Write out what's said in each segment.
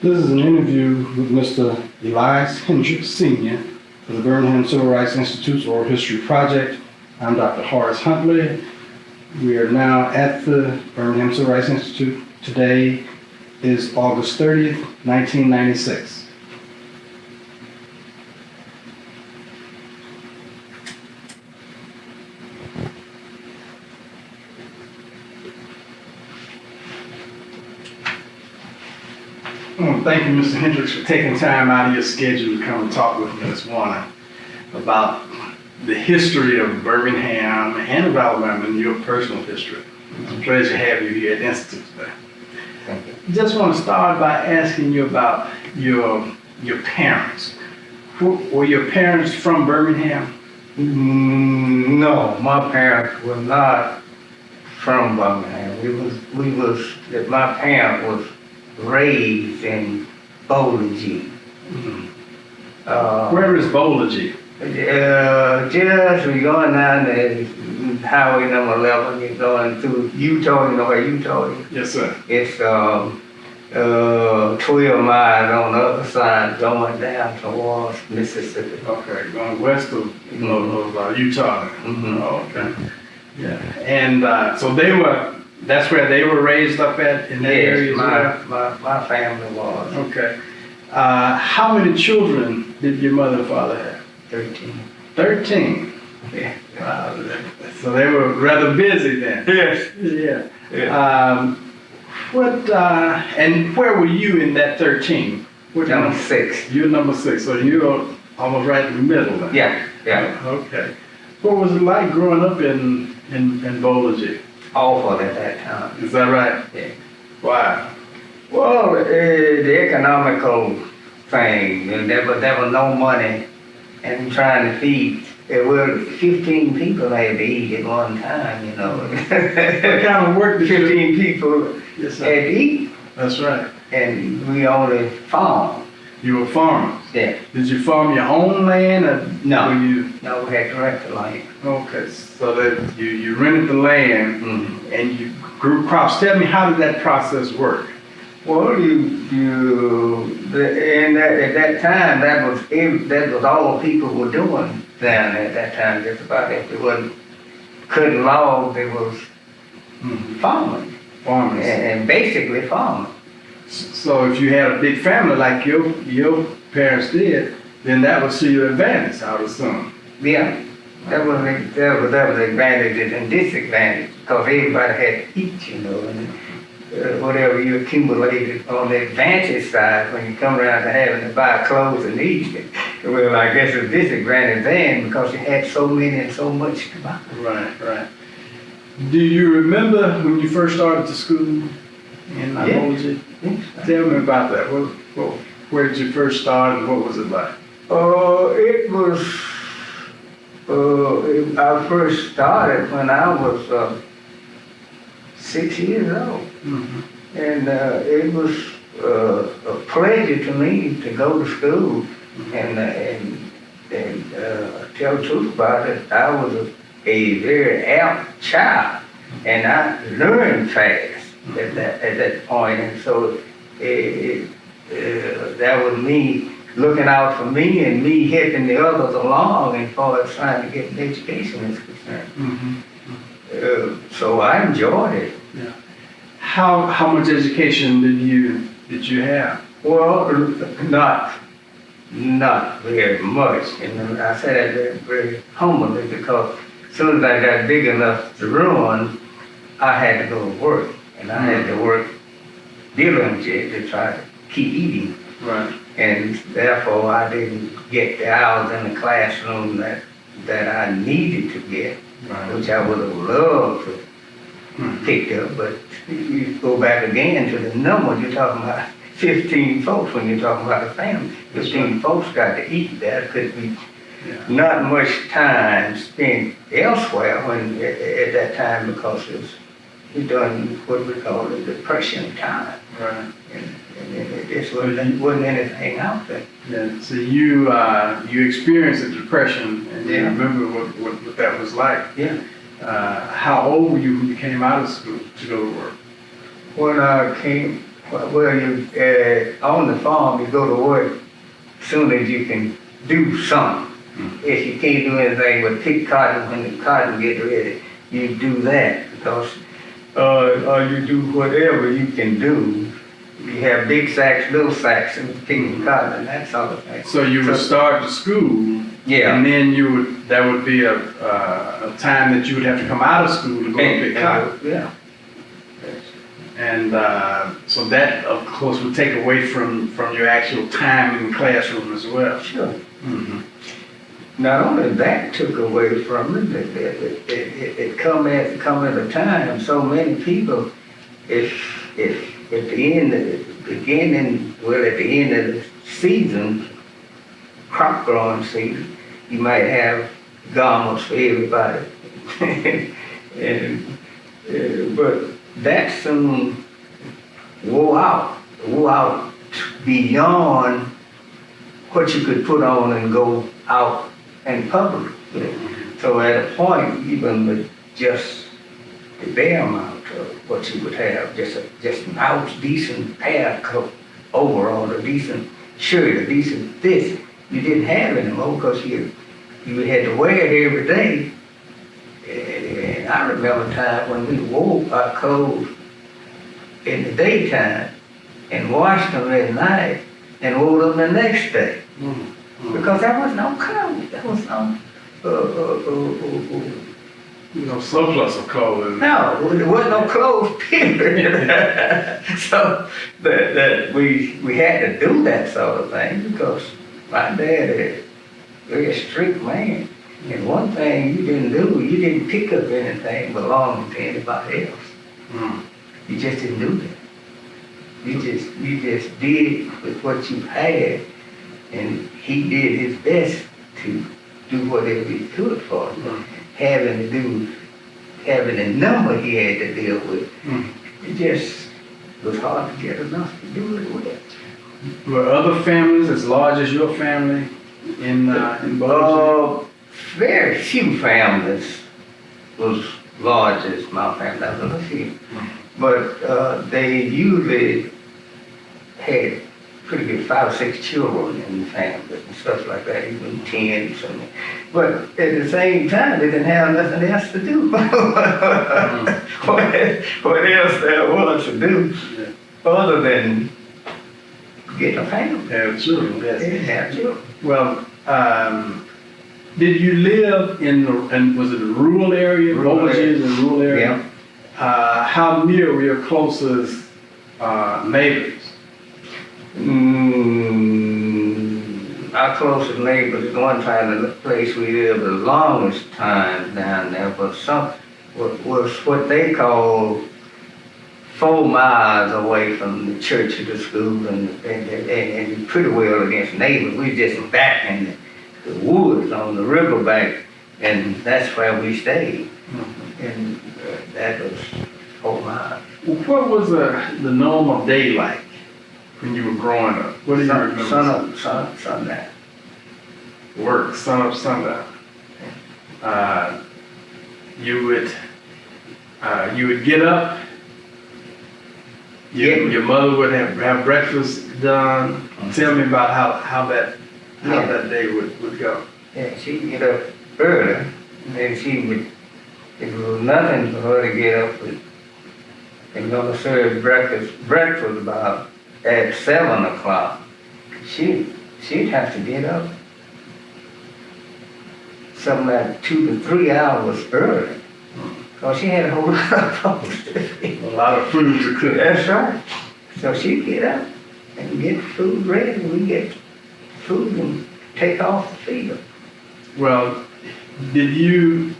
This is an interview with Mr. Elias Hendricks Sr. for the Birmingham Civil Rights Institute's Oral History Project. I'm Dr. Horace Huntley. We are now at the Birmingham Civil Rights Institute. Today is August 30th, 1996. Thank you, Mr. Hendricks, for taking time out of your schedule to come and talk with me this morning about the history of Birmingham and of Alabama and your personal history. It's a pleasure to have you here at the Institute today. Thank you. Just want to start by asking you about your parents. Were your parents from Birmingham? No, my parents were not from Birmingham. My parents was raised in Bowling. Where is Bowling? Just we're going down the highway number 11, you're going through Utah, you know where Utah is? Yes, sir. It's 12 miles on the other side going down towards Mississippi. Okay, going west of Utah. Mhm. Oh, okay. Yeah, and so that's where they were raised up at in that area as well? My family was. Okay. How many children did your mother and father have? 13. 13. Yeah. Wow. So they were rather busy then. Yes. Yeah. Yeah. And where were you in that 13? Number 6. You're number 6, so you're almost right in the middle then. Yeah. Okay. What was it like growing up in Bowling? Awful at that time. Is that right? Yeah. Why? Well, the economical thing, there was no money and trying to feed. There were 15 people had to eat at one time, you know. What kind of work did 15 people Yes, sir. had to eat, That's right. and we only farmed. You were farmers. Yeah. Did you farm your own land or No. were you? No, we had to rent the land. Okay, so that you rented the land Mm-hmm. and you grew crops. Tell me, how did that process work? Well, at that time, that was all people were doing down at that time. Just about if they wasn't cutting logs, they was farming Farmers. and basically farming. So if you had a big family like your parents did, then that was to your advantage, I would assume. Yeah, that was advantages and disadvantages because everybody had to eat, you know, and whatever you accumulated on the advantage side when you come around to having to buy clothes and eat. Well, I guess it's disadvantage then because you had so many and so much to buy. Right. Do you remember when you first started to school in Bowling? Yeah. Tell me about that. Where did you first start and what was it like? It was, I first started when I was 6 years old. Mm-hmm. And it was a pleasure to me to go to school and tell the truth about it. I was a very apt child, and I learned fast at that point. And so that was me looking out for me and me helping the others along as far as trying to get an education is concerned. Mm-hmm. So I enjoyed it. Yeah. How much education did you have? Well, not very much. And I say that very, very humbly because as soon as I got big enough to run, I had to go to work. And I had to work diligently to try to keep eating. Right. And therefore, I didn't get the hours in the classroom that I needed to get, which I would have loved to pick up. But you go back again to the number, you're talking about 15 folks when you're talking about a family. 15 folks got to eat. There could be not much time spent elsewhere when at that time because it was during what we call the Depression time. Right. And it just wasn't anything out there. Yeah. So you experienced the Depression and you remember what that was like. Yeah. How old were you when you came out of school to go to work? When I came Well, you, on the farm, you go to work soon as you can do something. If you can't do anything but pick cotton when the cotton get ready, you do that because, or you do whatever you can do. You have big sacks, little sacks, and picking cotton and that sort of thing. So you would start the school, Yeah. and then that would be a time that you would have to come out of school to go and pick cotton. Yeah. And so that, of course, would take away from your actual time in the classroom as well. Sure. Mm-hmm. Not only that took away from it, it come at a time. So many people, if at the end of the beginning, well, at the end of the season, crop growing season, you might have garments for everybody, but that soon wore out beyond what you could put on and go out in public. So at a point, even with just the bare amount of what you would have, just an out decent pair coat, overall, a decent shirt, a decent this, you didn't have anymore because you had to wear it every day. And I remember a time when we wore our clothes in the daytime and washed them at night and wore them the next day. Because there was no clothes. There was no Surplus of clothing. no, there wasn't no clothes, period. So that we had to do that sort of thing because my dad is a very strict man. And one thing you didn't do, you didn't pick up anything belonging to anybody else. You just didn't do that. You just did with what you had, and he did his best to do whatever he could for you. Having the number he had to deal with, it just was hard to get enough to do it with. Were other families as large as your family in Birmingham? Very few families was large as my family. That was a few, but they usually had pretty good 5 or 6 children in the family and stuff like that, even 10 or something. But at the same time, they didn't have nothing else to do. What else there was to do other than get a family? Have children. They didn't have children. Well, did you live in was it a rural area? Rural Both area. in a rural area? Yeah. How near were your closest neighbors? Our closest neighbors is one time the place we lived the longest time down there, but was what they call 4 miles away from the church or the school, and pretty well against neighbors. We just back in the woods on the riverbank, and that's where we stayed. And that was 4 miles. Well, what was the normal day like when you were growing up? What do you remember? Sun up, sundown. Work, sun up, sundown. You would get up. Your mother would have breakfast done. Tell me about how that day would go. Yeah, she'd get up early, and then it was nothing for her to get up with. And gonna serve breakfast about at 7 o'clock. She'd have to get up something like 2 to 3 hours early. So she had a whole lot of folks. A lot of food to cook. That's right. So she'd get up and get food ready, and we get food and take off the field. Well, did you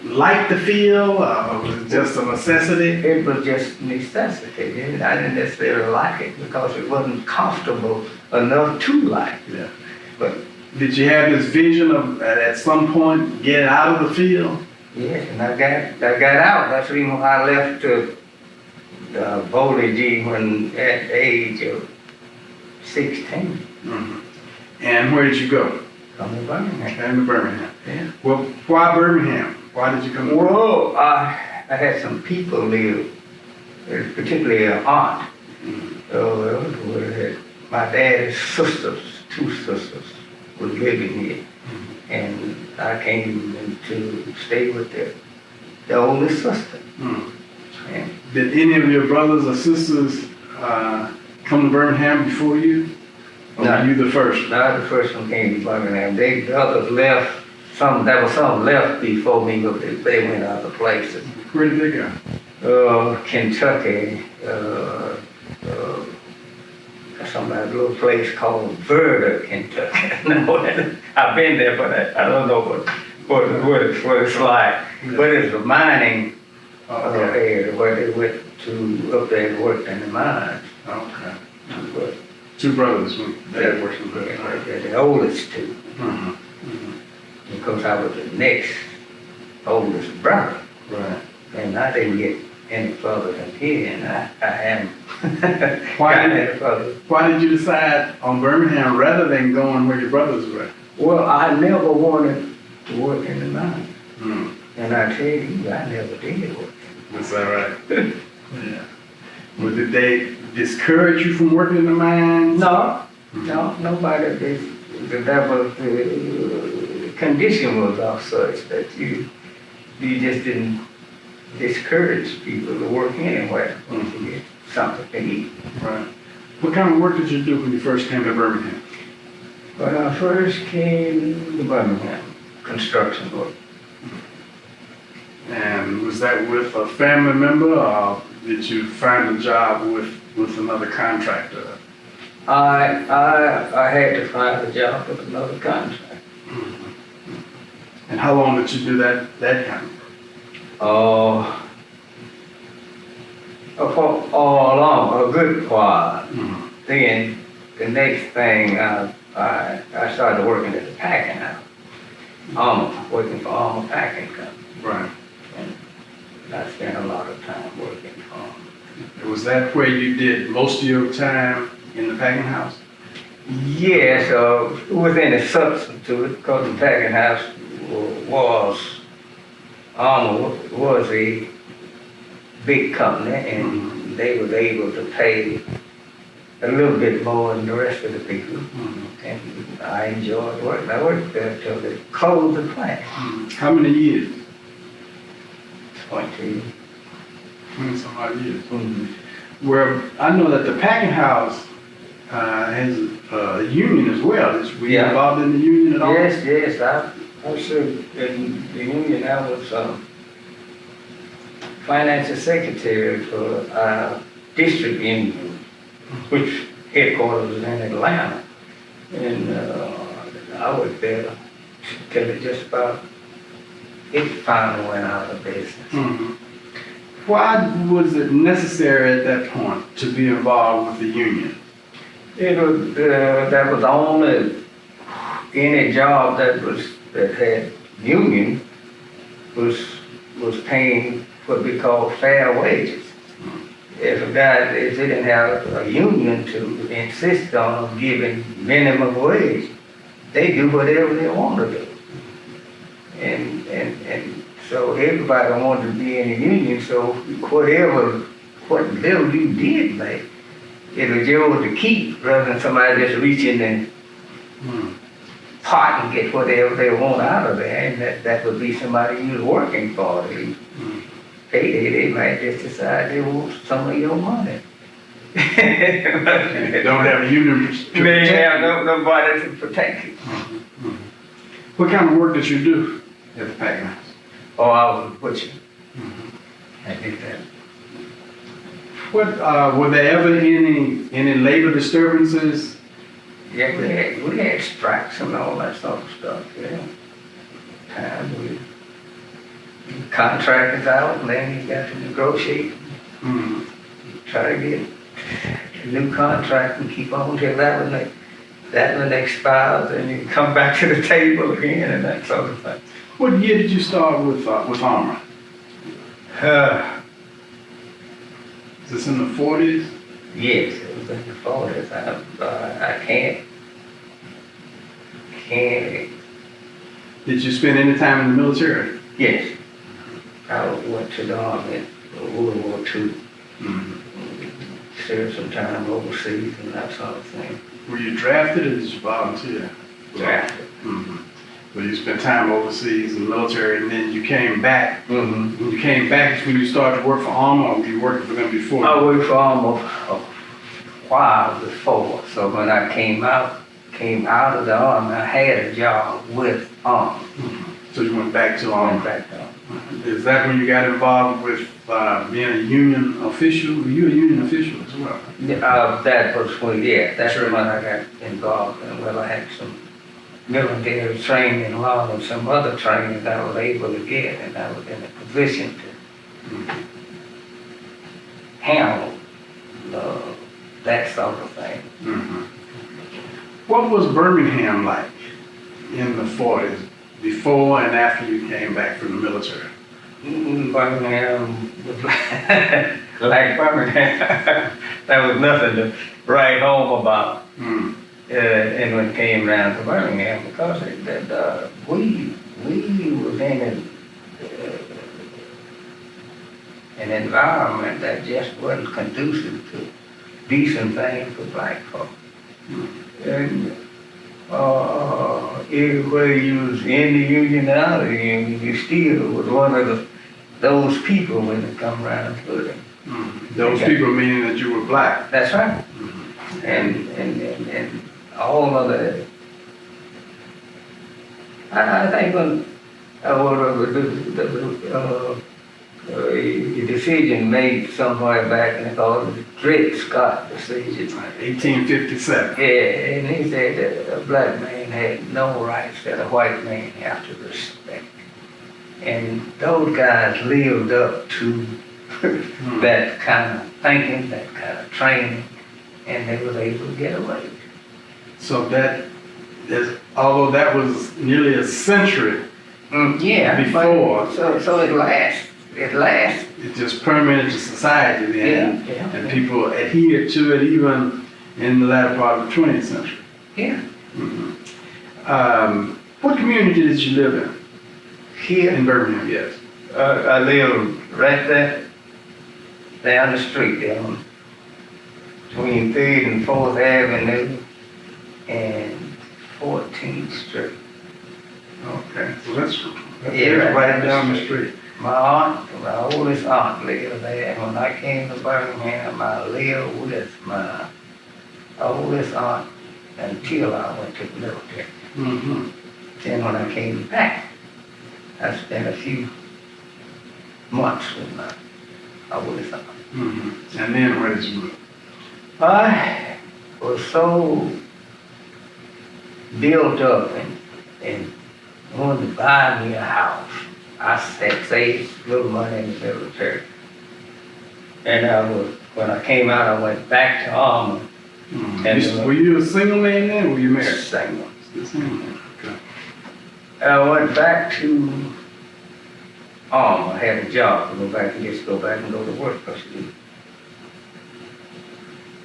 like the field, or was it just a necessity? It was just necessity. I didn't necessarily like it because it wasn't comfortable enough to like. Yeah. But did you have this vision of at some point getting out of the field? yes, and I got out. That's the reason why I left the Volage when at the age of 16. Mm-hmm. And where did you go? Come to Birmingham. Came to Birmingham. Yeah. Well, why Birmingham? Why did you come to Birmingham? Well, I had some people live particularly an aunt. My dad's sisters, two sisters, was living here. And I came to stay with the oldest sister. And Did any of your brothers or sisters come to Birmingham before you? Or were you the first? not the first one came to Birmingham. The others left. There was some left before me, but they went other places. Where did they go? Kentucky, a little place called Verda, Kentucky. No, I've been there, but I don't know what it's like. But it's a mining area where they went to up there and worked in the mines. Okay. But Two brothers when Dad worked in Birmingham. they're the oldest two, because I was the next oldest brother. Right. And I didn't get any further than here, and I haven't Why gotten did- any further. Why did you decide on Birmingham rather than going where your brothers were? Well, I never wanted to work in the mine. Mm. And I tell you, I never did work. Is that right? Yeah. Well, did they discourage you from working in the mines? No, nobody did. That was the condition was of such that you just didn't discourage people to work anywhere once you get something to eat. Right. What kind of work did you do when you first came to Birmingham? When I first came to Birmingham, construction work. And was that with a family member, or did you find a job with another contractor? I had to find a job with another contract. And how long did you do that kind of work? For a good while. Mhm. Then the next thing, I started working at the packing house, working for Alma Packing Company. Right. And I spent a lot of time working for them. Was that where you did most of your time in the packing house? Yes, within the substance to it, because the packing house was a big company, and they was able to pay a little bit more than the rest of the people. And I enjoyed working. I worked there till they closed the plant. How many years? 20. 20 some odd years. Where I know that the packing house has a union as well. Were you Yeah. involved in the union at all? Yes, I served in the union. I was financial secretary for our district union, which headquarters was in Atlanta. And I was there till it finally went out of business. Mhm. Why was it necessary at that point to be involved with the union? It was that was only any job that had union was paying what we call fair wages. If they didn't have a union to insist on giving minimum wage, they do whatever they want to do. And so everybody wanted to be in a union, so what little you did make, it was yours to keep rather than somebody just reach in and pot and get whatever they want out of there, and that would be somebody you was working for. They might just decide they want some of your money. They don't have a union to They protect have nobody to protect you. What kind of work did you do at the packing house? Oh, I was a butcher. I did that. What were there ever any labor disturbances? Yeah, we had strikes and all that sort of stuff, yeah. Times we contractors out, and then you got to negotiate, try to get a new contract and keep on till that one expires, and you come back to the table again and that sort of thing. What year did you start with Armour? Is this in the 40s? Yes, it was in the 40s. I can't. Did you spend any time in the military? Yes, I went to the Army in World War II. Served some time overseas and that sort of thing. Were you drafted or did you volunteer? Drafted. Well, you spent time overseas in the military, and then you came back. Mm-hmm. When you came back, is when you started to work for Army, or were you working for them before? I worked for almost a while before. So when I came out of the Army, I had a job with Army. So you went back to Army. Went back to Army. Is that when you got involved with being a union official? Were you a union official as well? That was when, that's Sure. when I got involved in. Well, I had some military training along with some other training that I was able to get, and I was in a position to handle that sort of thing. What was Birmingham like in the 40s, before and after you came back from the military? Birmingham was like Birmingham. There was nothing to write home about. And when it came around to Birmingham, because we was in an environment that just wasn't conducive to decent things for black folk. And everywhere you was in the union and out of the union, you still was one of those people when it come around to it. Those people meaning that you were black. That's right. And all of that. I think when the decision made somewhere back in the Dred Scott decision. 1857. Yeah, and he said that a black man had no rights that a white man had to respect. And those guys lived up to that kind of thinking, that kind of training, and they was able to get away. So that is, although that was nearly a century before, So it lasts. it just permeated the society then, and people adhered to it even in the latter part of the 20th century. Yeah. What community did you live in? Here, In Birmingham, yes. I live right there, down the street there on between 3rd and 4th Avenue and 14th Street. Okay, so that's Yeah, right down the street. My oldest aunt lived there. When I came to Birmingham, I lived with my oldest aunt until I went to the military. Then when I came back, I spent a few months with my oldest aunt. And then where did you move? I was so built up and wanted to buy me a house. I had saved little money in the military. And when I came out, I went back to Army. Were you a single man then, or were you married? Single. Single. Okay. I went back to Army. I had a job to go back and go to work.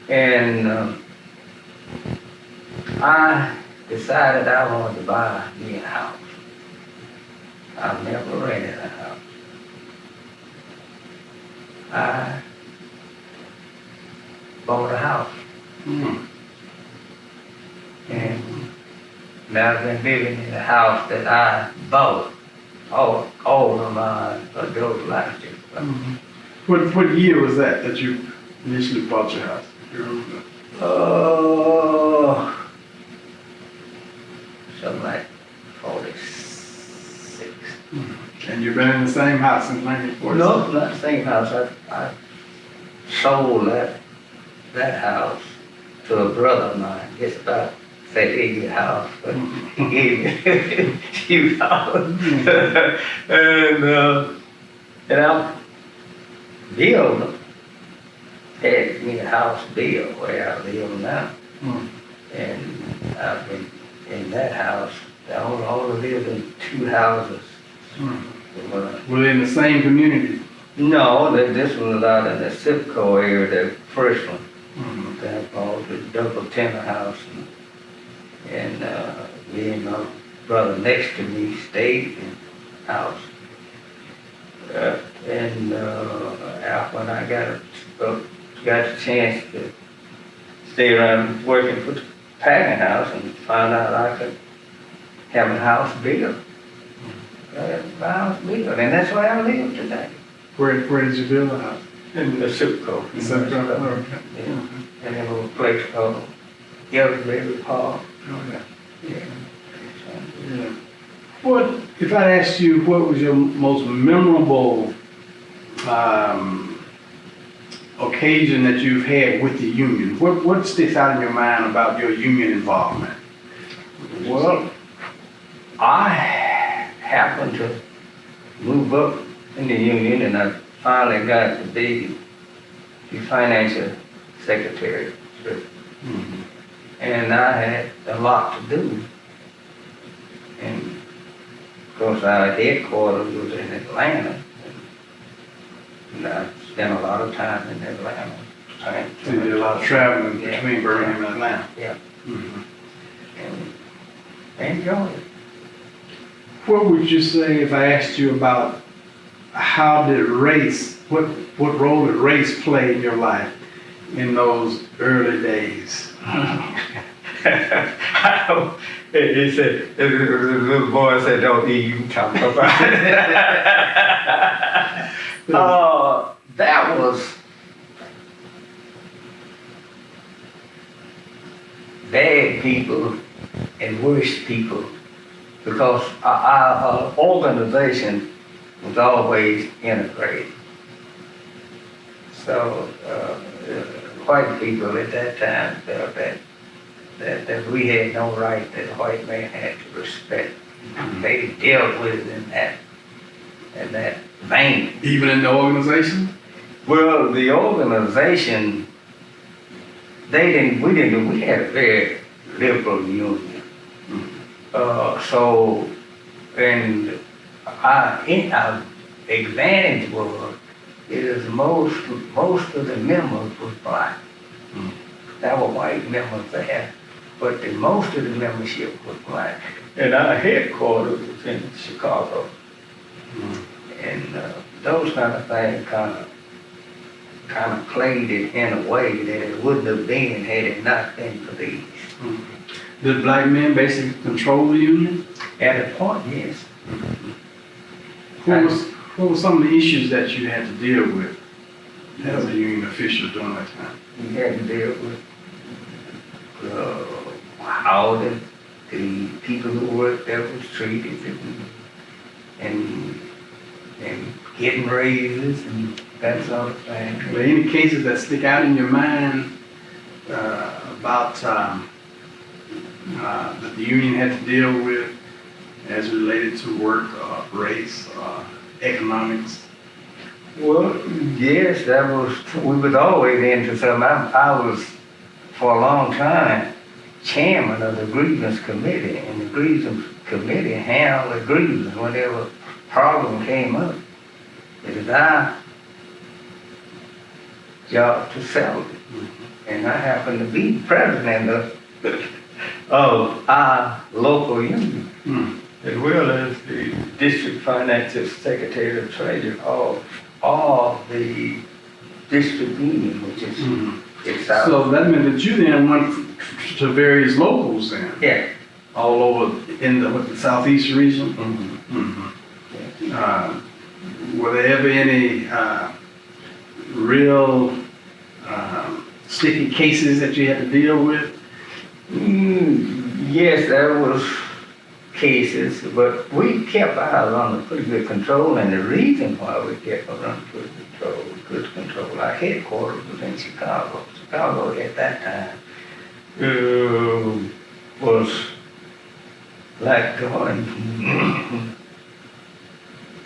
And I decided I wanted to buy me a house. I've never rented a house. I bought a house. And now I've been living in the house that I bought all of my adult life. What year was that you initially bought your house? You remember? Something like 46. And you've been in the same house since 1946? No, not the same house. I sold that house to a brother of mine. It's about that acre house, but he gave me a few dollars. And I built had me a house deal where I live now. And I've been in that house. I only lived in 2 houses. Were they in the same community? No, this one was out in the Sipco area, the first one. That called the double tenant house. And me and my brother next to me stayed in the house. When I got got the chance to stay around working for the packing house and found out I could have a house built. A house built, and that's where I live today. Where did you build the house? In the soup coat. Okay. Yeah. And a little place called Yellowberry Park. Okay. Yeah. Yeah. What, if I asked you, what was your most memorable occasion that you've had with the union? What sticks out in your mind about your union involvement? Well, I happened to move up in the union, and I finally got to be the financial secretary. Mm-hmm. And I had a lot to do. And of course, our headquarters was in Atlanta. And I spent a lot of time in Atlanta. So you did a lot of traveling Yeah. between Birmingham and Atlanta. Yeah. Mm-hmm. And I enjoyed it. What would you say if I asked you about how did race, what role did race play in your life in those early days? He said, the little boy said, don't hear you talk about it. That was bad people and worse people, because our organization was always integrated. So white people at that time felt that we had no right, that the white man had to respect. They dealt with it in that vein. Even in the organization? Well, the organization, we had a very liberal union. And our advantage was, most of the members was black. There were white members there, but most of the membership was black. And our headquarters was in Chicago. And those kind of things kind of played it in a way that it wouldn't have been had it not been for these. Did black men basically control the union? At a point, yes. What were some of the issues that you had to deal with as a union official during that time? We had to deal with how the people who worked there was treated, and getting raises and that sort of thing. Are there any cases that stick out in your mind about that the union had to deal with as related to work, race, economics? Well, yes, we was always into something. I was, for a long time, chairman of the grievance committee, and the grievance committee handled the grievance whenever a problem came up. It was our job to settle it. And I happened to be president of our local union, as well as the district financial secretary of treasury of the district union, which is it's out. So that meant that you then went to various locals then? Yeah. All over in the southeast region? Were there ever any real sticky cases that you had to deal with? Yes, there was cases, but we kept ours under pretty good control, and the reason why we kept ours under good control, our headquarters was in Chicago. Chicago at that time was like going,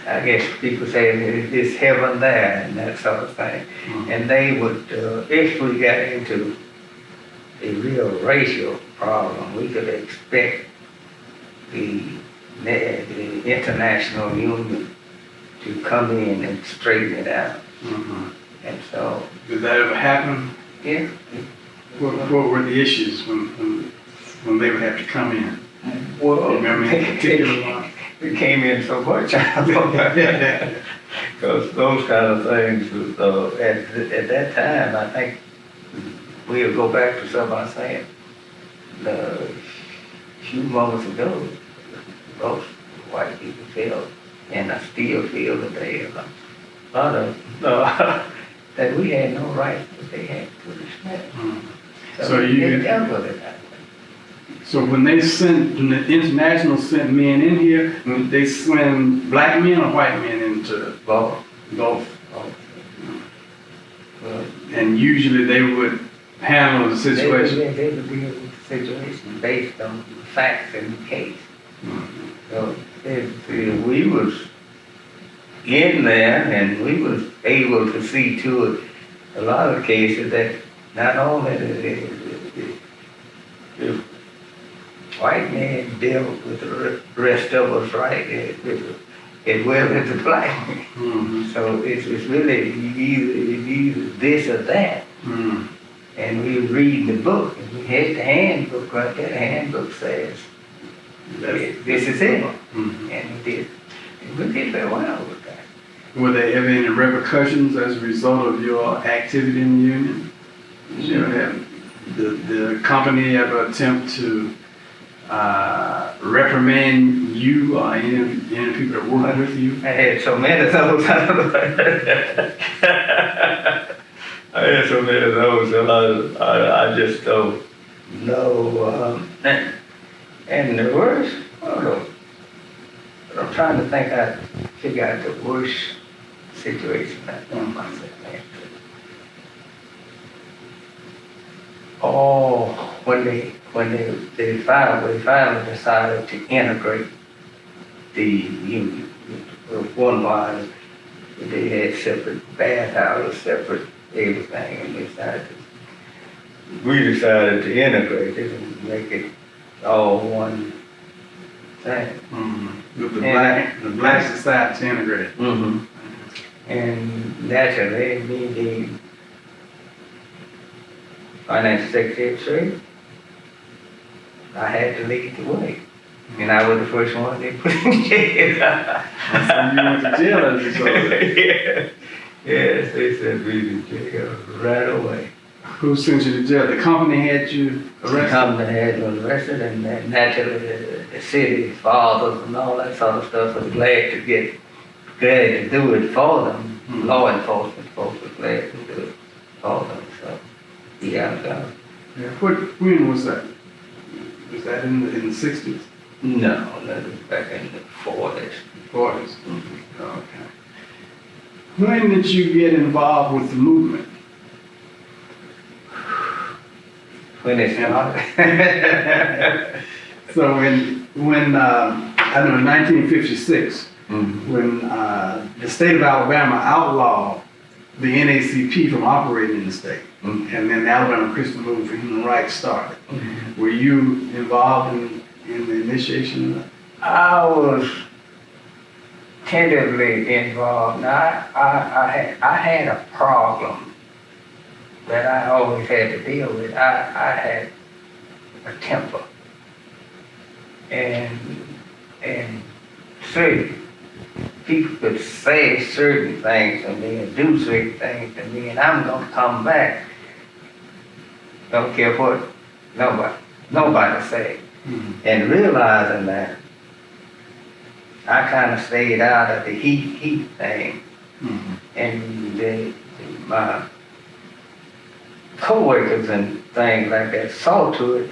I guess people say it's heaven there and that sort of thing. And they would, if we got into a real racial problem, we could expect the international union to come in and straighten it out. And so, did that ever happen? yeah. What were the issues when they would have to come in? Well, Remember any particular one? it came in so much. Because those kind of things, at that time, I think we'll go back to something I said a few moments ago. Most white people feel, and I still feel today, a lot of that we had no right, but they had to respect. So they you, dealt with it that way. so when the international sent men in here, they send black men or white men into Both. both? Well, And usually they would handle the situation. They would deal with the situation based on the facts in the case. So we was in there and we was able to see to it a lot of cases that not only the white man dealt with the rest of us right as well as the black man. So it's really either this or that. And we read the book, and we had the handbook right there. The handbook says, this is it. And we did very well with that. Were there ever any repercussions as a result of your activity in the union? Did you ever have the company ever attempt to reprimand you or any people that work with you? I had so many of those. I had so many of those, so I just don't know. And the worst, I'm trying to think, I figure out the worst situation I found myself in. Oh, when they finally decided to integrate the union. One was they had separate bathhouses, separate everything, and we decided to integrate it and make it all one thing. With the black society to integrate. And naturally, me being financial secretary, I had to lead the way. And I was the first one they put in jail. So you went to jail as a result. Yes, they sent me to jail right away. Who sent you to jail? The company had you The arrested? company had you arrested, and naturally the city fathers and all that sort of stuff was glad to do it for them. Law enforcement folks were glad to do it for them. So yeah. When was that? Was that in the 60s? No, that was back in the 40s. 40s. Okay. When did you get involved with the movement? When it started. So when I know in 1956, when the state of Alabama outlawed the NACP from operating in the state, and then the Alabama Christian Movement for Human Rights started. Were you involved in the initiation of that? I was tentatively involved. Now, I had a problem that I always had to deal with. I had a temper. And certain people could say certain things to me and do certain things to me, and I'm going to come back. Don't care what nobody say. And realizing that, I kind of stayed out of the heat thing. And my co-workers and things like that saw to it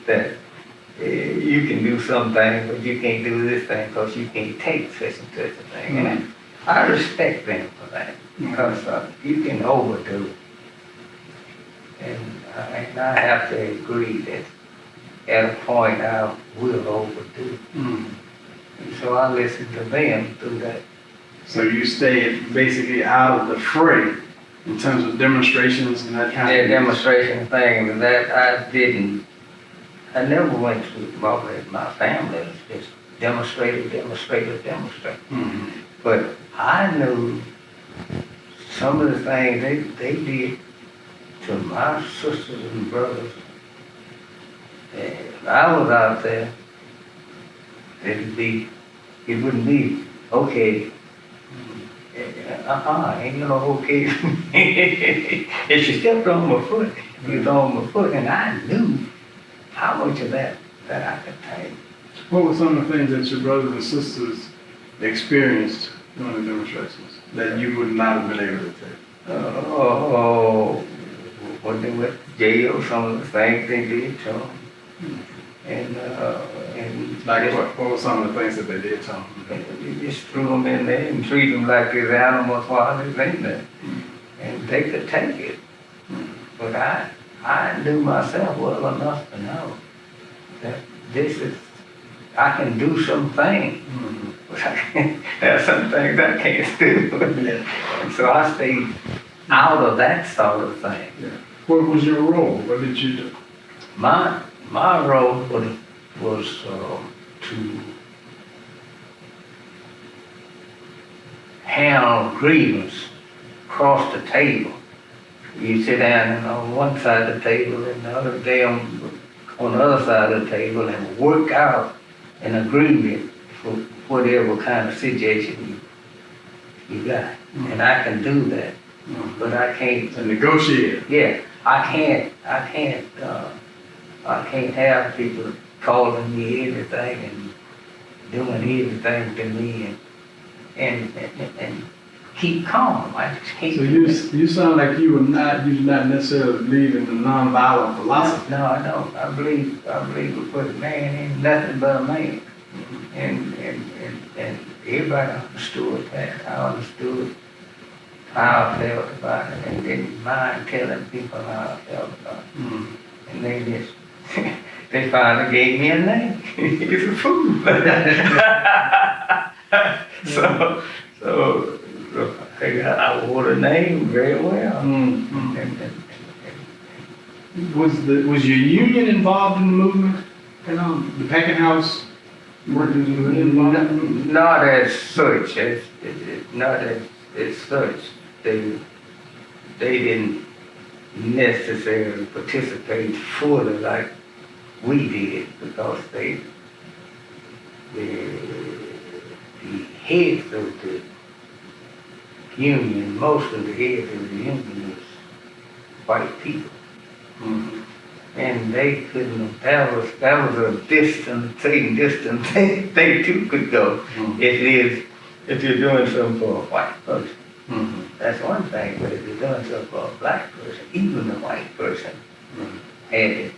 that you can do some things, but you can't do this thing because you can't take such and such a thing. And I respect them for that because you can overdo. And I have to agree that at a point I will overdo. And so I listened to them through that. So you stayed basically out of the fray in terms of demonstrations and that kind of thing? Demonstration things that I never went to my family. It was just demonstrated. But I knew some of the things they did to my sisters and brothers. And if I was out there, it wouldn't be okay ain't no okay. If she stepped on my foot, she was on my foot, and I knew how much of that I could take. What were some of the things that your brothers and sisters experienced during the demonstrations that you would not have been able to take? When they went to jail, some of the things they did to them. And Like just, what were some of the things that they did to them? you just threw them in there and treat them like these animals while they're in there. And they could take it. But I knew myself well enough to know that I can do some things, but there are some things I can't do. And so I stayed out of that sort of thing. Yeah. What was your role? What did you do? My role was to handle grievance across the table. You sit down on one side of the table and the other day on the other side of the table and work out an agreement for whatever kind of situation you got. And I can do that, but I can't. A negotiator. Yeah, I can't have people calling me everything and doing everything to me and keep calm. I just can't. So you sound like you do not necessarily believe in the nonviolent philosophy. No, I don't. I believe we put man in nothing but a man. And everybody understood that. I understood how I felt about it and didn't mind telling people how I felt about it. And they just they finally gave me a name. He's a fool. So I wore the name very well. Was your union involved in the movement? The packing house workers involved in the movement? Not as such. Not as such. They didn't necessarily participate fully like we did because the heads of the union, most of the heads of the union was white people. And they couldn't, that was a distance they too could go if you're doing something for a white person. That's one thing, but if you're doing something for a black person, even a white person had to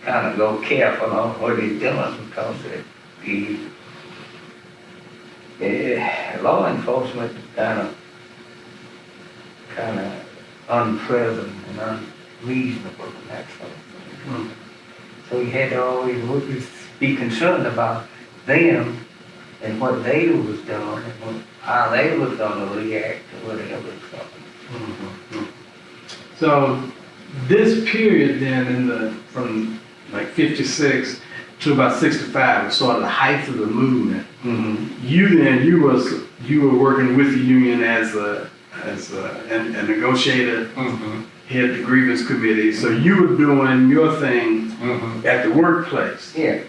kind of go careful on what he's doing because the law enforcement is kind of unpleasant and unreasonable and that sort of thing. So you had to always be concerned about them and what they was doing and how they was going to react to whatever was going. So this period then from like 56 to about 65 was sort of the height of the movement. You were working with the union as a negotiator, head the grievance committee. So you were doing your thing at the workplace. Yeah.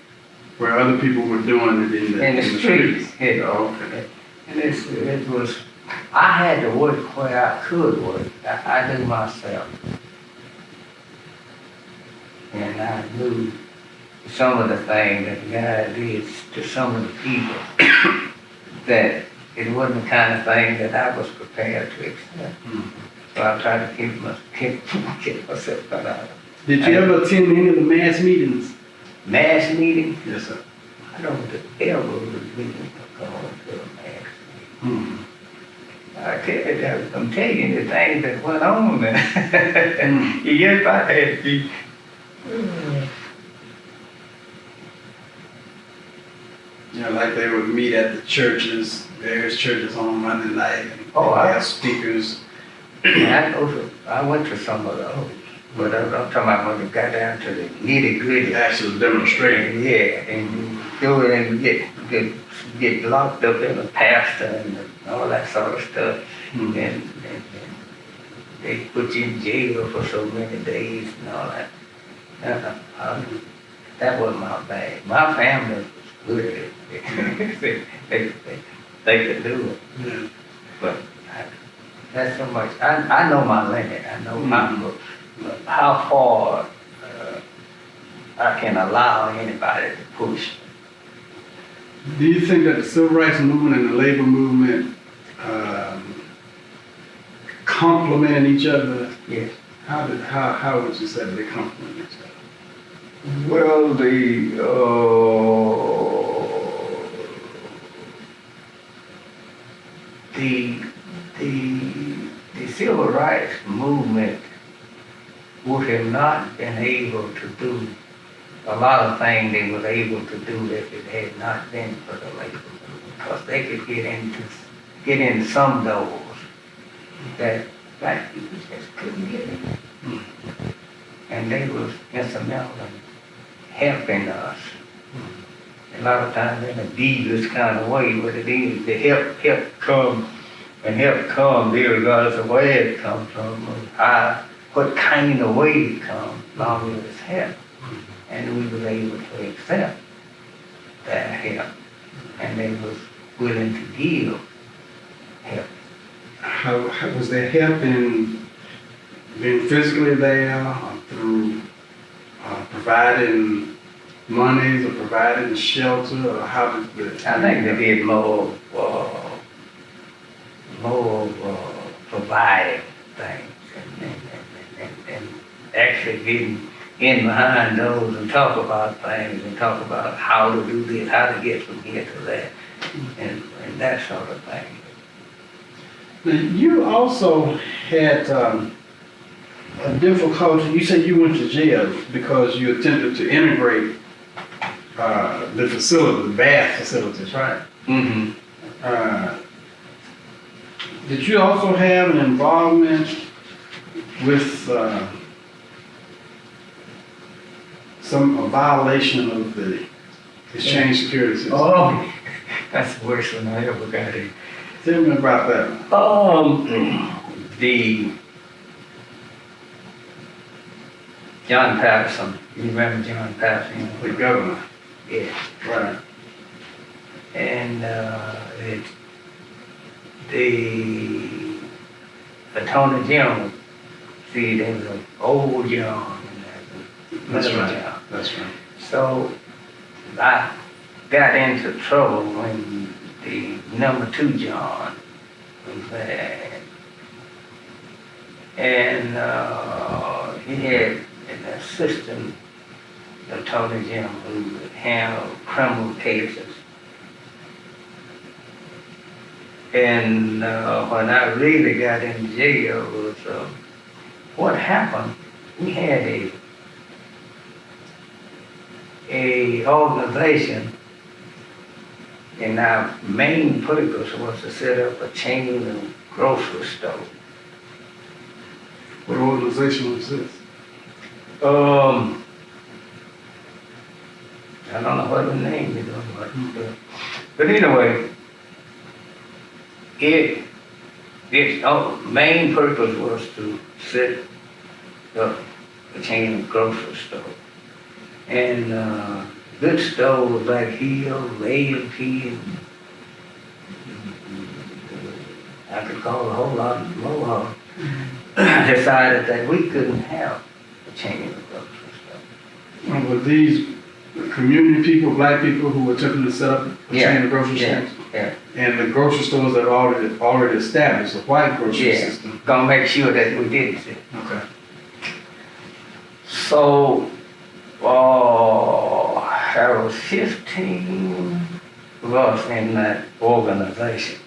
Where other people were doing it in the streets. Yeah. Okay. And it was, I had to work where I could work. I knew myself. And I knew some of the things that God did to some of the people that it wasn't the kind of thing that I was prepared to accept. So I tried to keep myself out of it. Did you ever attend any of the mass meetings? Mass meeting? Yes, sir. I don't ever really go to a mass meeting. I'm telling you the things that went on there. You get by that. Like they would meet at the churches, various churches on Monday night, and have speakers. I went to some of those, but I'm talking about when you got down to the nitty gritty. Actual demonstration. Yeah, and you go in and get locked up in a pastor and all that sort of stuff, and they put you in jail for so many days and all that. That wasn't my bag. My family was good at it. They could do it. Yeah. But That's so much. I know my limit. I know how far I can allow anybody to push. Do you think that the civil rights movement and the labor movement complement each other? Yes. How would you say that they complement each other? Well, the civil rights movement would have not been able to do a lot of things they was able to do if it had not been for the labor movement, because they could get in some doors that black people just couldn't get in. And they was instrumental in helping us. A lot of times in a devious kind of way, but it is the help come regardless of where it comes from, or what kind of way it comes, long as it's help. And we was able to accept that help, and they was willing to give help. How was there help in being physically there, or through providing monies, or providing shelter, or how did the... I think they did more providing things, and actually getting in behind those and talk about things and talk about how to do this, how to get from here to that, and that sort of thing. Now, you also had a difficulty. You said you went to jail because you attempted to integrate the facility, the bath facilities, right? Mm-hmm. Did you also have an involvement with a violation of the exchange security system? Oh, that's the worst one I ever got in. Tell me about that. The John Patterson, you remember John Patterson? The governor. Yeah. Right. And the Attorney General, see, there was an old John and there's That's another right. John. That's right. So I got into trouble when the number 2 John was there. And he had an assistant attorney general who would handle criminal cases. And when I really got in jail was what happened, we had a organization, and our main purpose was to set up a chain of grocery stores. What organization was this? I don't know what the name is, but anyway, its main purpose was to set up a chain of grocery stores. And good stores like Hill, A&P, and I could call a whole lot more, decided that we couldn't have a chain of grocery stores. And were these community people, black people, who were attempting to set up a chain of grocery stores? Yeah. And the grocery stores that are already established, the white grocery system? Gonna make sure that we didn't see. Okay. So, there was 15 of us in that organization.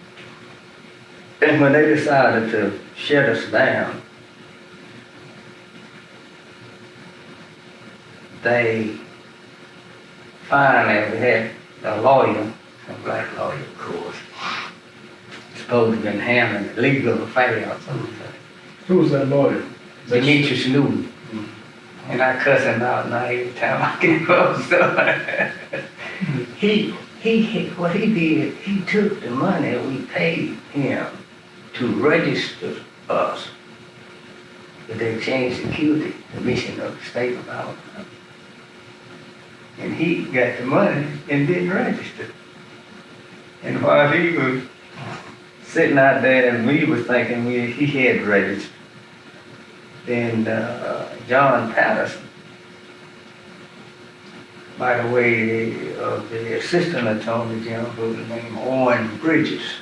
And when they decided to shut us down, they finally had a lawyer, a black lawyer, of course, supposed to have been handling legal affairs. Who was that lawyer? Demetrius Newton. And I cuss him out now every time I get close. So what he did, he took the money we paid him to register us with the Exchange Security Commission of the state of Alabama. And he got the money and didn't register. And while he was sitting out there, and we was thinking he had registered. Then John Patterson, by the way, the assistant attorney general, who was named Owen Bridges,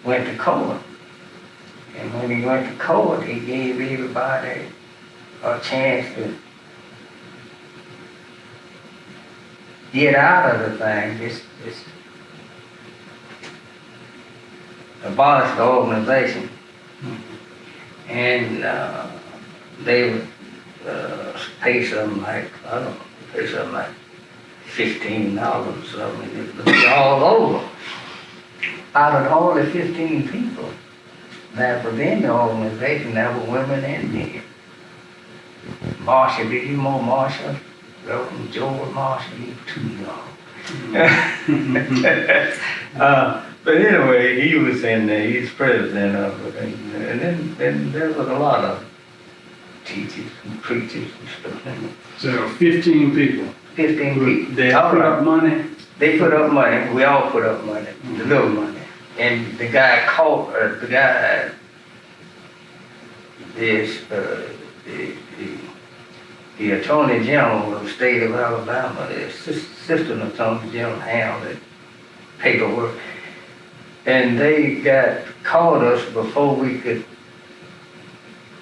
went to court. And when he went to court, he gave everybody a chance to get out of the thing, just abolish the organization. And they would pay something like, I don't know, pay something like $15 or something. It would be all over. Out of all the 15 people that were in the organization, there were women and men. Marshall, did you know Marshall? Reverend George Marshall, he was too young. But anyway, he was in there, he's president of it. And then there was a lot of teachers and preachers and stuff. So 15 people. 15 people. They put up money? They put up money. We all put up money, the little money. And the guy called, the Attorney General of the state of Alabama, the Assistant Attorney General handled the paperwork. And they called us before we could,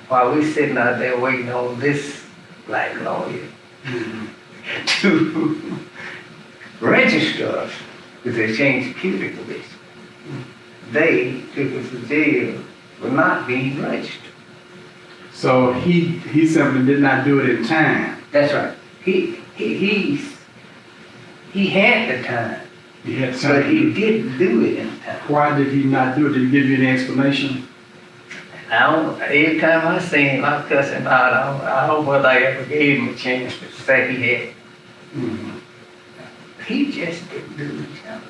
while we sitting out there waiting on this black lawyer to register us with the Exchange Security Commission. They took us to jail for not being registered. So he simply did not do it in time. That's right. He had the time. He had But time. he didn't do it in time. Why did he not do it? Did he give you any explanation? Every time I see him, I cuss him out. I don't know whether I ever gave him a chance to say he had. Mm-hmm. He just didn't do his job.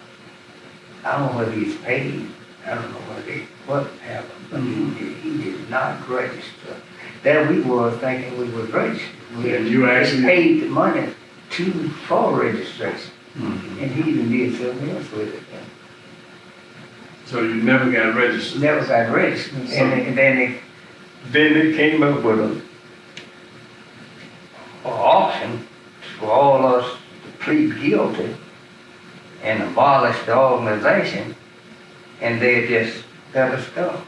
I don't know whether he's paid. I don't know what happened, but he did not register. There we were thinking we would register. And you actually paid the money for registration. Mm-hmm. And he even did something else with it. So you never got registered? Never got registered. And then they came up with an option for all of us to plead guilty and abolish the organization, and they just let us go.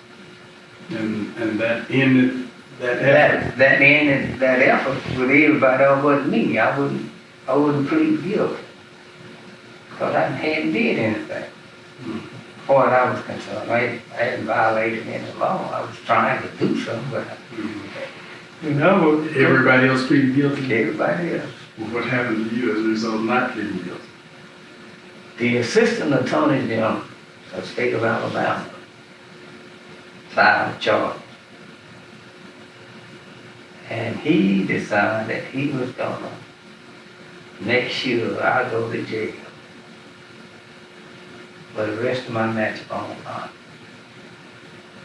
And that ended that effort? That ended that effort with everybody. That wasn't me. I wouldn't plead guilty because I hadn't did anything. Mm-hmm. As far as I was concerned, I hadn't violated any law. I was trying to do something, but you know, Everybody else pleaded guilty? everybody else. Well, what happened to you as a result of not pleading guilty? The Assistant Attorney General of the state of Alabama filed a charge. And he decided he was gonna make sure I go to jail for the rest of my matrimonial life.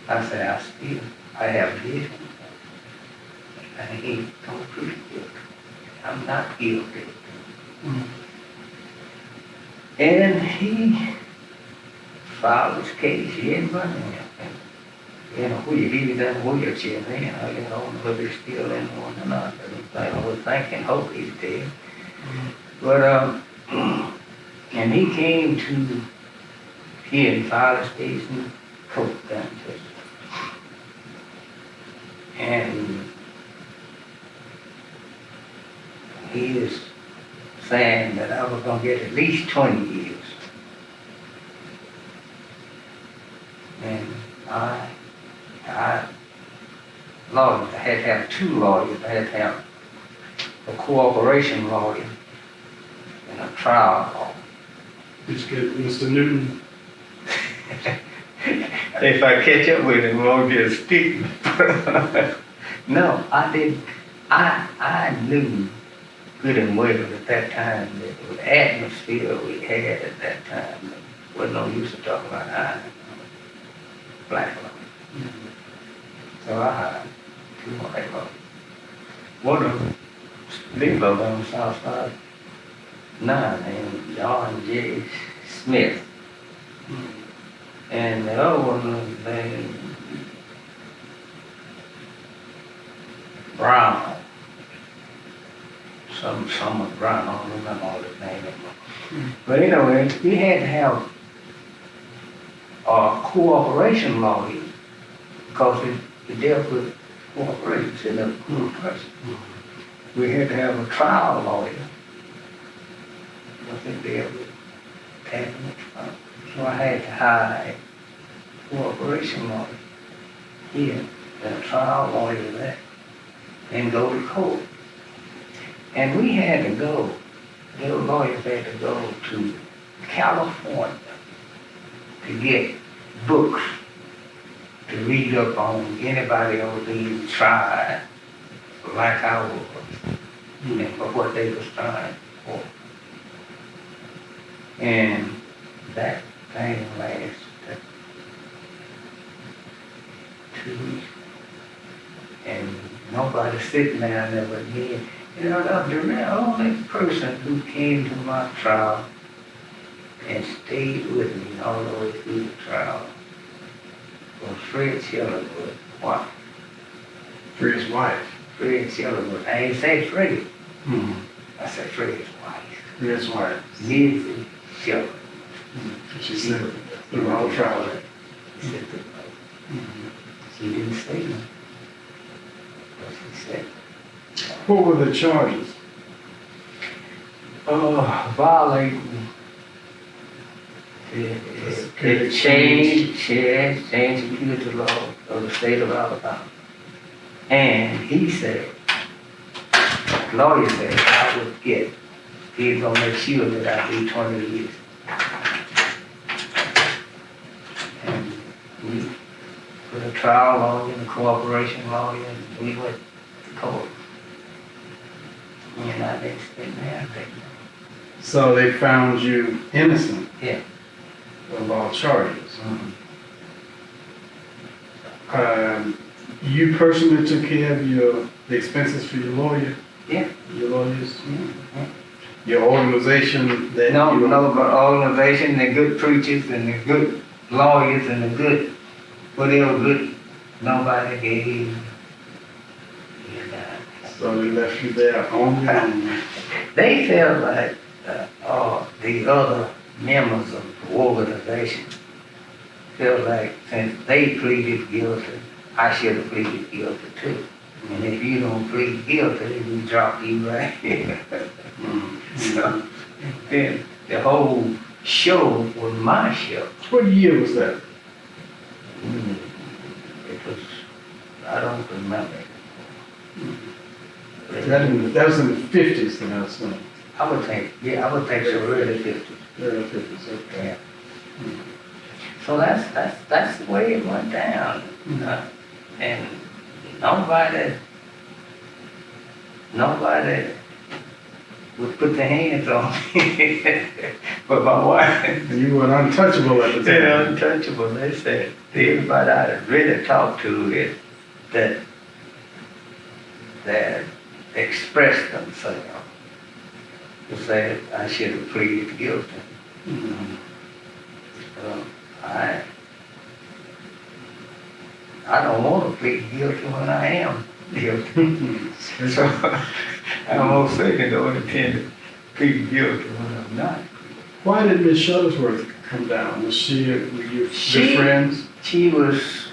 I said, I have vision. And he don't plead guilty. I'm not guilty. And he filed his case. He hadn't run anything. He was in a wheelchair then. I don't know whether he's still in one or not. I was thinking, hope he's dead. But, and he came to here and filed his case in court down in Texas. And he is saying that I was going to get at least 20 years. And lawyers, I had to have two lawyers. I had to have a cooperation lawyer and a trial lawyer. Did you get Mr. Newton? If I catch up with him, won't get a stick. No, I didn't. I knew good and well at that time that the atmosphere we had at that time wasn't no use to talk about hiring black law. So I hired two white lawyers. One of them lived over on the south side, named John J. Smith. And the other one was named Brown. Some was Brown, I don't remember all his name. But anyway, we had to have a cooperation lawyer because it dealt with cooperation, instead of cooperation. We had to have a trial lawyer. I think they ever had a trial. So I had to hire a cooperation lawyer here, and a trial lawyer there, and go to court. And we had to go, the lawyers had to go to California to get books to read up on anybody that was being tried like I was, and for what they was trying for. And that thing lasted 2 weeks. And nobody sitting there never again. You know, the only person who came to my trial and stayed with me all the way through the trial was Fred Shellerwood. What? Fred's wife. Fred Shellerwood. I ain't say Fred. Mm-hmm. I said Fred's wife. Fred's wife. Nancy Shellerwood. She said through all trial. She said the She didn't say nothing. But she said, What were the charges? violating the change security law of the state of Alabama. And he said, the lawyer said, I would get, he's gonna make sure that I do 20 years. And we put a trial lawyer and a cooperation lawyer, and we went to court. And I didn't spend there, I think. So they found you innocent Yeah. of all charges. You personally took care of the expenses for your lawyer? Yeah. Your lawyers? Your organization that No, you... no, but organization, the good preachers and the good lawyers and the good, whatever good, nobody gave me a dime. So they left you there on your own. They felt like the other members of the organization felt like since they pleaded guilty, I should have pleaded guilty too. And if you don't plead guilty, we drop you right here. So then the whole show was my show. What year was that? It was, I don't remember. That was in the 50s, then I was saying. I would think so, early 50s. Early 50s, okay. Yeah. So that's the way it went down. And nobody would put their hands on me but my wife. You were untouchable at the time. They're untouchable. They said everybody I really talked to is that expressed themselves to say I should have pleaded guilty. I don't want to plead guilty when I am guilty. So I'm most certainly don't intend to plead guilty when I'm not. Why did Miss Shuttlesworth come down? Were you good friends? She was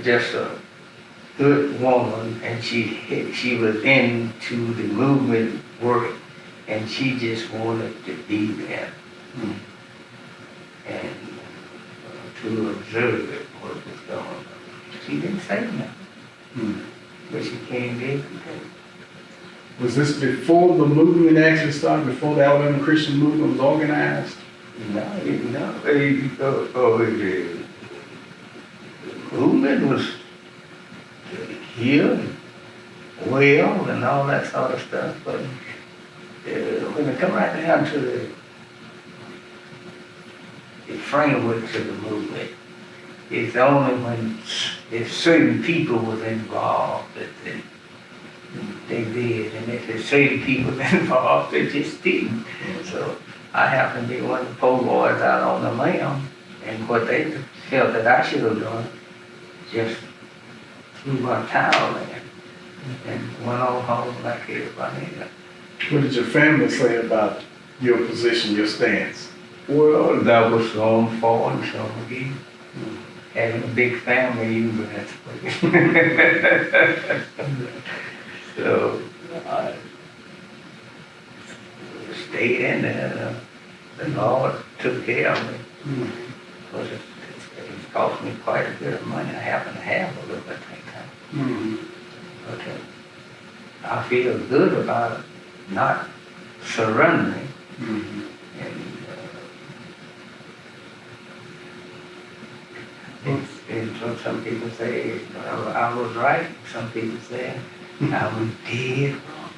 just a good woman, and she was into the movement work, and she just wanted to be there and to observe what was going on. She didn't say nothing, but she came there today. Was this before the movement actually started, before the Alabama Christian movement was organized? No, the movement was here, well, and all that sort of stuff, but when it come right down to the framework of the movement, it's only when if certain people was involved that they did, and if there's certain people involved, they just didn't. So I happened to be one of the poor boys out on the limb, And what they felt that I should have done, just threw my towel in and went on home like everybody else. What did your family say about your position, your stance? Well, that was some for and some again. Having a big family, usually that's what So I stayed in there. The Lord took care of me. Because it cost me quite a bit of money. I happen to have a little bit of time. But I feel good about it, not surrendering. And so some people say I was right. Some people say I was dead wrong.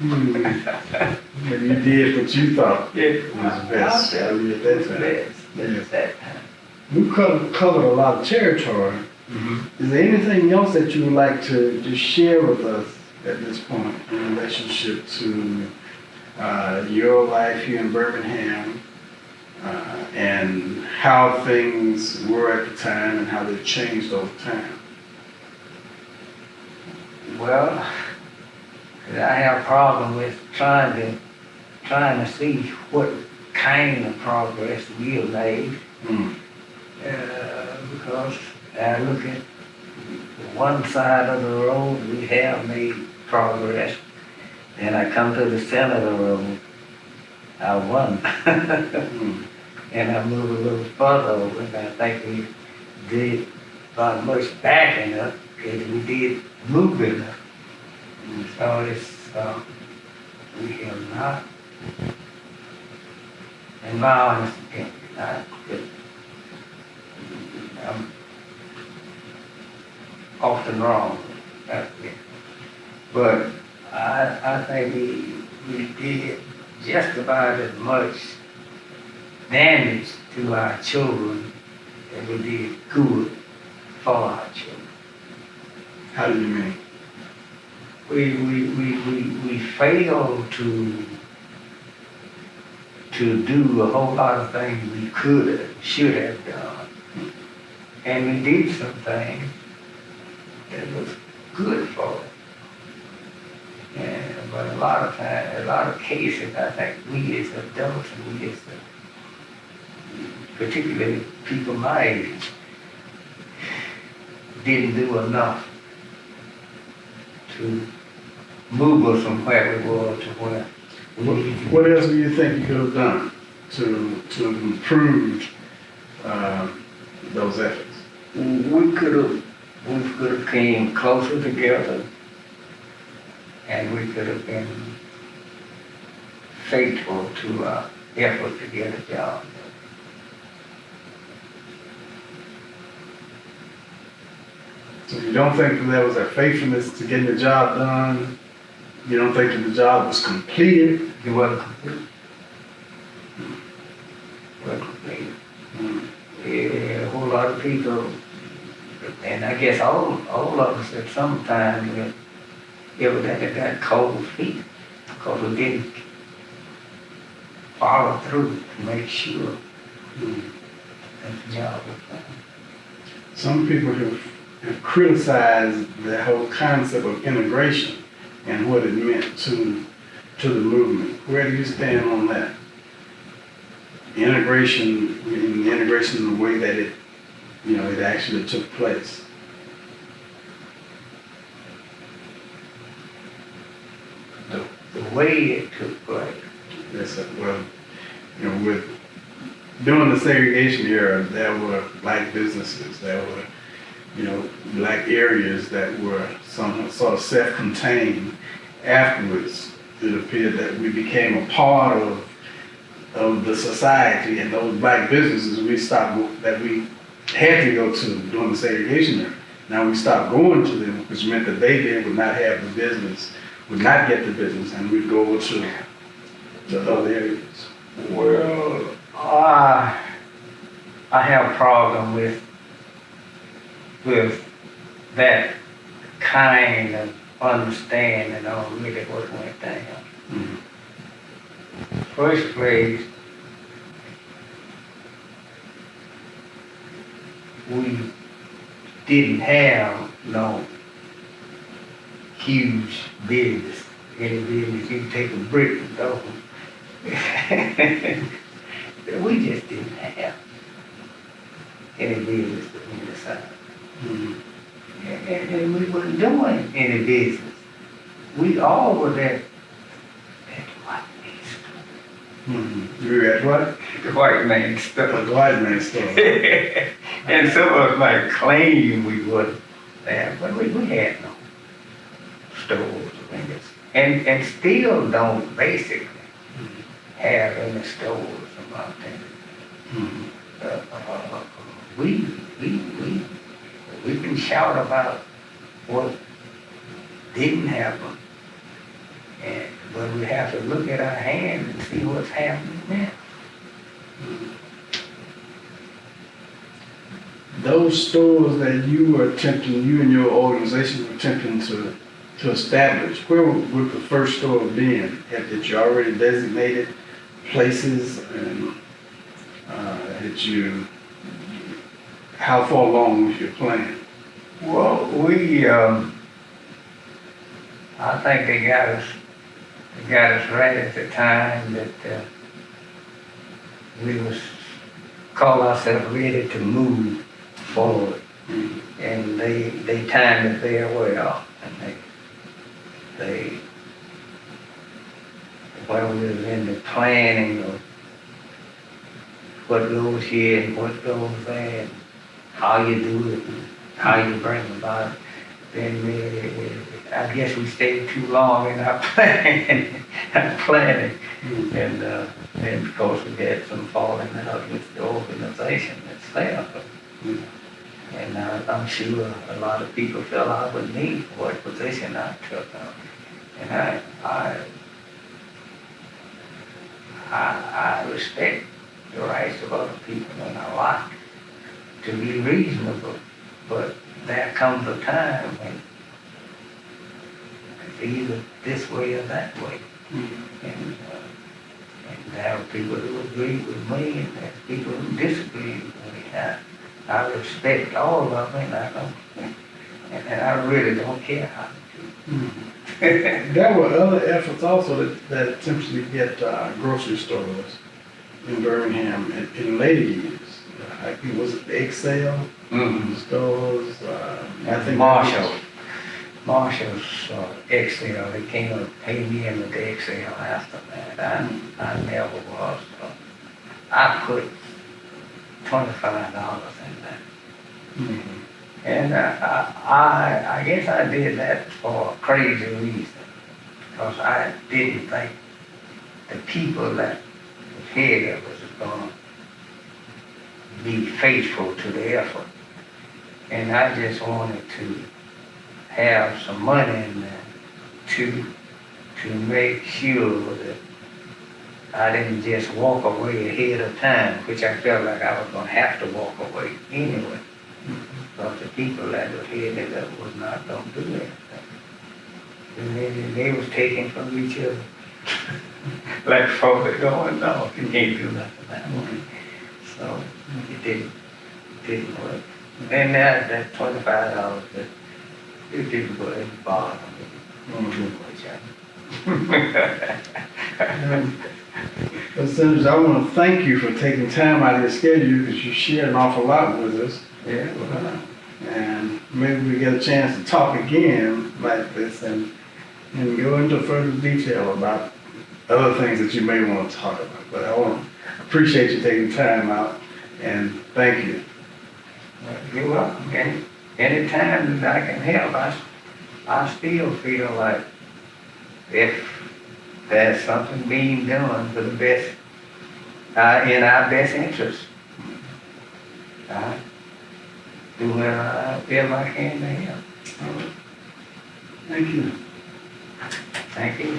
And you did what you thought Yeah. was best for you at that time. Best that time. We covered a lot of territory. Is there anything else that you would like to just share with us at this point in relationship to your life here in Birmingham and how things were at the time and how they've changed over time? Well, I have a problem with trying to see what kind of progress we have made. Because I look at one side of the road, we have made progress. Then I come to the center of the road, I won. And I move a little further over, and I think we did not much backing up as we did moving up. So it's, we have not, in my honest opinion, I'm often wrong. But I think we did just about as much damage to our children as we did good for our children. How do you mean? We failed to do a whole lot of things we could have, should have done. And we did some things that was good for us. But a lot of times, a lot of cases, I think we as adults and we as particularly people my age didn't do enough to move us from where we were to where we needed to be. What else do you think you could have done to improve those efforts? We could have came closer together, and we could have been faithful to our effort to get a job. So you don't think that there was a faithfulness to getting the job done? You don't think that the job was completed? It wasn't complete. Wasn't complete. Yeah, a whole lot of people, and I guess all of us at some time evidently got cold feet because we didn't follow through to make sure that the job was done. Some people have criticized the whole concept of integration and what it meant to the movement. Where do you stand on that? Integration in the way that it actually took place. The way it took place. Yes, well, with during the segregation era, there were black businesses, there were, black areas that were some sort of self-contained. Afterwards, it appeared that we became a part of the society, and those black businesses we had to go to during the segregation era. Now we stopped going to them, which meant that they then would not have the business, would not get the business, and we'd go over to other areas. Well, I have a problem with that kind of understanding on really what went down. First place, we didn't have no huge business. Any business you can take a brick and throw them. We just didn't have any business on the side. And we weren't doing any business. We all were at white man's You were at what? store. The white man's store. The white man's store. And some of us might claim we wasn't there, but we had no stores. And still don't basically have any stores about that. We can shout about what didn't happen, but we have to look at our hands and see what's happening now. Those stores that you and your organization were attempting to establish, where would the first store have been? Had you already designated places, and how far along was your plan? Well, I think they got us right at the time that we was call ourselves ready to move forward, and they timed it very well, and they while we was in the planning of what goes here and what goes there, and how you do it, and how you bring about it, then I guess we stayed too long in our planning, and of course we had some falling out with the organization itself. And I'm sure a lot of people fell out with me for what position I took on. And I respect the rights of other people, and I like to be reasonable, but there comes a time when it's either this way or that way. And there are people who agree with me, and there's people who disagree with me. I respect all of them, and I really don't care how to do it. There were other efforts also that attempted to get grocery stores in Birmingham in later years. I think was it the Excel stores? I think Marshall's Excel. They came up paid me in with the Excel after that. I never was. I put $25 in that. And I guess I did that for a crazy reason, because I didn't think the people that was here was going to be faithful to the effort. And I just wanted to have some money in there to make sure that I didn't just walk away ahead of time, which I felt like I was going to have to walk away anyway. Because the people that were here that was not going to do anything. And they was taking from each other. Like folks are going, no, you can't do nothing that way. So it didn't work. And that $25, it didn't go in the bottom. Senators, I want to thank you for taking time out of your schedule, because you shared an awful lot with us. Yeah. And maybe we get a chance to talk again like this and go into further detail about other things that you may want to talk about. But I want to appreciate you taking time out, and thank you. You're welcome. Any time that I can help, I still feel like if there's something being done for the best, in our best interest, do whatever I can to help. Thank you. Thank you.